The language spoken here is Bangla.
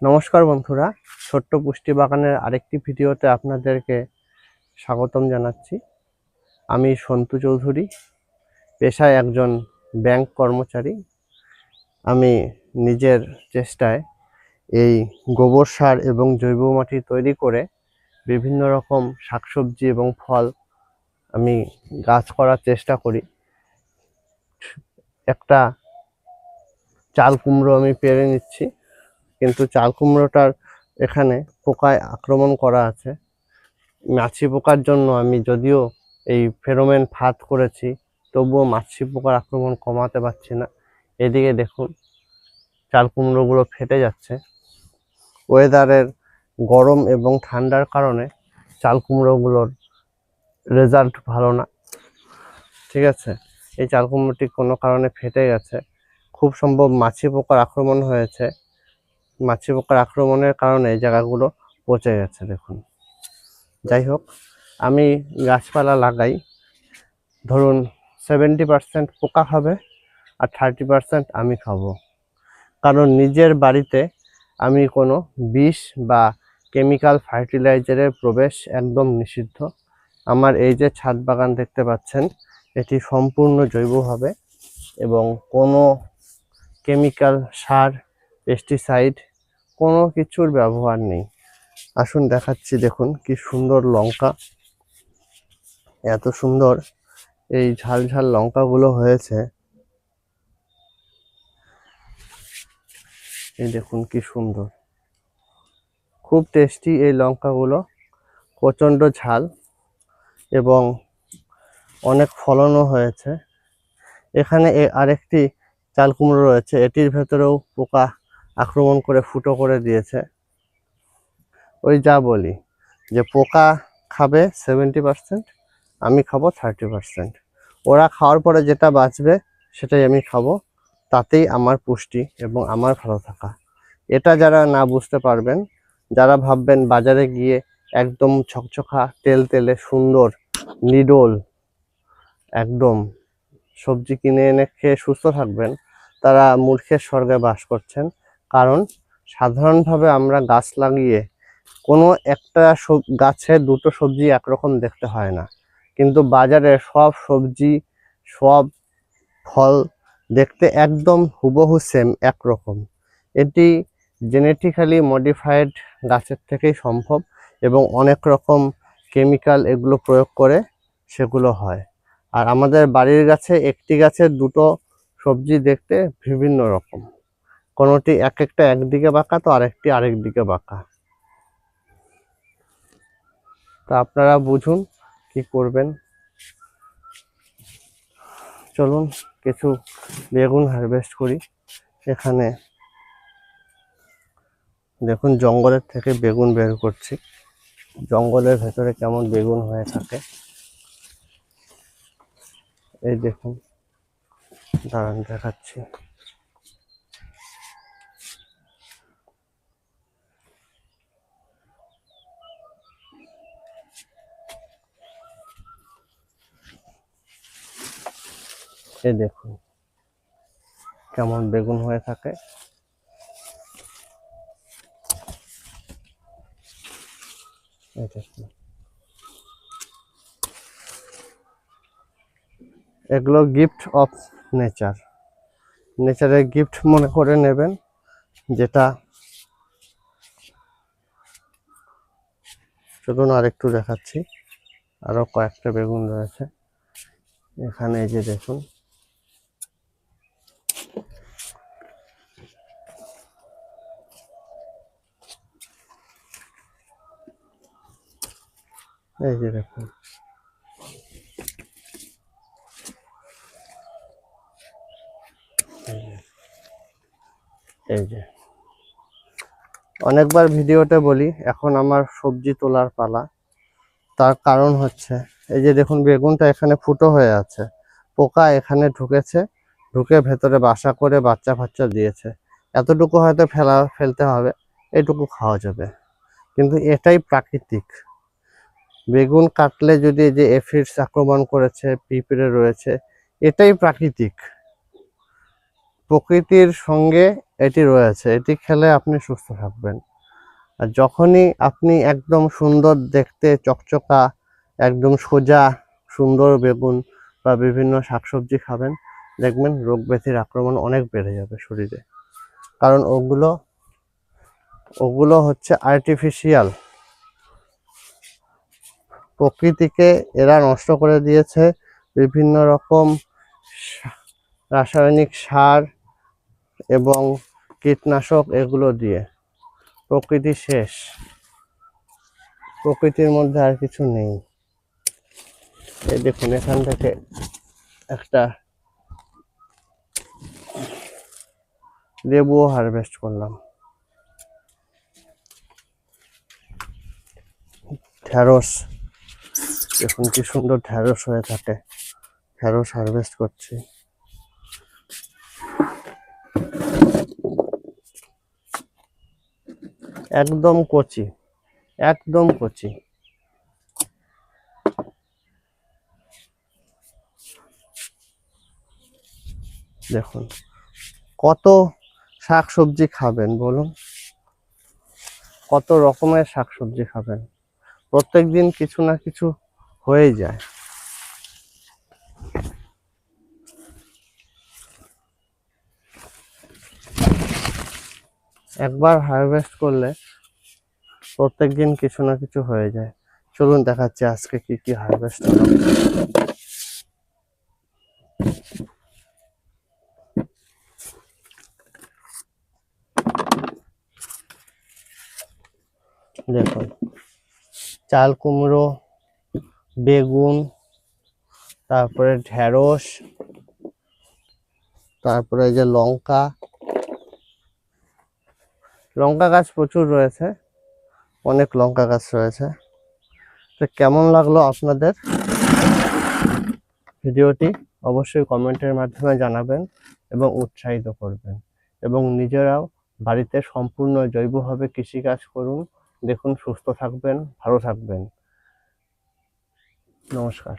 নমস্কার বন্ধুরা, ছোট্ট পুষ্টি বাগানের আরেকটি ভিডিওতে আপনাদেরকে স্বাগতম জানাচ্ছি। আমি সন্তু চৌধুরী, পেশায় একজন ব্যাংক কর্মচারী। আমি নিজের চেষ্টায় এই গোবর সার এবং জৈব মাটি তৈরি করে বিভিন্ন রকম শাকসবজি এবং ফল আমি গাছ করার চেষ্টা করি। একটা চাল কুমড়ো আমি পেরে নিচ্ছি, কিন্তু চাল কুমড়োটার এখানে পোকায় আক্রমণ করা আছে। মাছি পোকার জন্য আমি যদিও এই ফেরোমেন ফাঁদ করেছি, তবুও মাছি পোকার আক্রমণ কমাতে পারছি না। এদিকে দেখুন, চাল কুমড়োগুলো ফেটে যাচ্ছে। ওয়েদারের গরম এবং ঠান্ডার কারণে চাল কুমড়োগুলোর রেজাল্ট ভালো না। ঠিক আছে, এই চাল কুমড়োটি কোনো কারণে ফেটে গেছে, খুব সম্ভব মাছি পোকার আক্রমণ হয়েছে। মাছি পোকার আক্রমণের কারণে এই জায়গাগুলো পচে গেছে। দেখুন, যাই হোক, আমি গাছপালা লাগাই, ধরুন 70% পোকা খাবে আর 30% আমি খাবো। কারণ নিজের বাড়িতে আমি কোনো বিষ বা কেমিক্যাল ফার্টিলাইজারের প্রবেশ একদম নিষিদ্ধ। আমার এই যে ছাদ বাগান দেখতে পাচ্ছেন, এটি সম্পূর্ণ জৈবভাবে এবং কোনো কেমিক্যাল সার, পেস্টিসাইড কোনো কিছুর ব্যবহার নেই। আসুন দেখাচ্ছি, দেখুন কি সুন্দর লঙ্কা, এত সুন্দর এই ঝাল ঝাল লঙ্কাগুলো হয়েছে। এই দেখুন কি সুন্দর, খুব টেস্টি এই লঙ্কাগুলো, প্রচণ্ড ঝাল এবং অনেক ফলনও হয়েছে। এখানে আরেকটি চাল কুমড়ো রয়েছে, এটির ভেতরেও পোকা আক্রমণ করে ফুটো করে দিয়েছে। ওই যা বলি যে পোকা খাবে 70%, আমি খাবো 30%। ওরা খাওয়ার পরে যেটা বাঁচবে সেটাই আমি খাবো, তাতেই আমার পুষ্টি এবং আমার ভালো থাকা। এটা যারা না বুঝতে পারবেন, যারা ভাববেন বাজারে গিয়ে একদম ছকছকা তেলে সুন্দর নিডল একদম সবজি কিনে এনে খেয়ে সুস্থ থাকবেন, তারা মূর্খের স্বর্গে বাস করছেন। কারণ সাধারণভাবে আমরা গাছ লাগিয়ে কোনো একটা গাছে দুটো সবজি একরকম দেখতে হয় না, কিন্তু বাজারে সব সবজি, সব ফল দেখতে একদম হুবহু সেম একরকম। এটি জেনেটিক্যালি মডিফাইড গাছের থেকেই সম্ভব এবং অনেক রকম কেমিক্যাল এগুলো প্রয়োগ করে সেগুলো হয়। আর আমাদের বাড়ির গাছে একটি গাছের দুটো সবজি দেখতে বিভিন্ন রকম, কোনোটি একটা একদিকে বাঁকা তো আরেকটি আরেক দিকে বাঁকা। তা আপনারা বুঝুন কি করবেন। চলুন কিছু বেগুন হারভেস্ট করি। এখানে দেখুন, জঙ্গলের থেকে বেগুন বের করছি। জঙ্গলের ভেতরে কেমন বেগুন হয়ে থাকে এই দেখুন, দাঁড়ান দেখাচ্ছি। এই দেখুন কেমন বেগুন হয়ে থাকে। এই দেখুন, এগুলো গিফট অফ নেচার, নেচারের গিফট মনে করে নেবেন। যেটা, চলুন আরেকটু দেখাচ্ছি, আরো কয়েকটা বেগুন রয়েছে এখানে। এই যে দেখুন, এই যে দেখুন, এই যে অনেকবার ভিডিওতে বলি এখন আমার সবজি তোলার পালা। তার কারণ হচ্ছে এই যে দেখুন, বেগুনটা এখানে ফুটো হয়ে আছে, পোকা এখানে ঢুকেছে, ঢুকে ভেতরে বাসা করে বাচ্চা ফাচ্চা দিয়েছে। এতটুকু হয়তো ফেলতে হবে, এটুকু খাওয়া যাবে, কিন্তু এটাই প্রাকৃতিক। বেগুন কাটলে যদি এই যে এফিডস আক্রমণ করেছে, পিঁপড়ে রয়েছে, এটাই প্রাকৃতিক। প্রকৃতির সঙ্গে এটি রয়েছে, এটি খেলে আপনি সুস্থ থাকবেন। আর যখনই আপনি একদম সুন্দর দেখতে চকচকা, একদম সোজা সুন্দর বেগুন বা বিভিন্ন শাকসবজি খাবেন, দেখবেন রোগ ব্যাধির আক্রমণ অনেক বেড়ে যাবে শরীরে। কারণ ওগুলো হচ্ছে আর্টিফিশিয়াল, প্রকৃতিকে এরা নষ্ট করে দিয়েছে বিভিন্ন রকম রাসায়নিক সার এবং কীটনাশক এগুলো দিয়ে। প্রকৃতি শেষ, প্রকৃতির মধ্যে আর কিছু নেই। এই দেখুন, এখান থেকে একটা লেবুও হারভেস্ট করলাম। ঢ্যাঁড়স, দেখুন কি সুন্দর ঢ্যাঁড়স হয়ে থাকে, ঢ্যাঁড়স হারভেস্ট করছি। একদম কচি, একদম কচি। দেখুন কত শাকসবজি খাবেন বলুন, কত রকমের শাকসবজি খাবেন, প্রত্যেকদিন কিছু না কিছু হয়ে যায়। একবার হারভেস্ট করলে প্রত্যেকদিন কিছু না কিছু হয়ে যায়। চলুন দেখাচ্ছি আজকে কি কি হারভেস্ট হলো। দেখুন, চাল কুমড়ো, বেগুন, তারপরে ঢেঁড়স, তারপরে এই যে লঙ্কা, লঙ্কা গাছ প্রচুর রয়েছে, অনেক লঙ্কা গাছ রয়েছে। তো কেমন লাগলো আপনাদের ভিডিওটি অবশ্যই কমেন্টের মাধ্যমে জানাবেন এবং উৎসাহিত করবেন, এবং নিজেরাও বাড়িতে সম্পূর্ণ জৈবভাবে কৃষিকাজ করুন। দেখুন সুস্থ থাকবেন, ভালো থাকবেন। নমস্কার।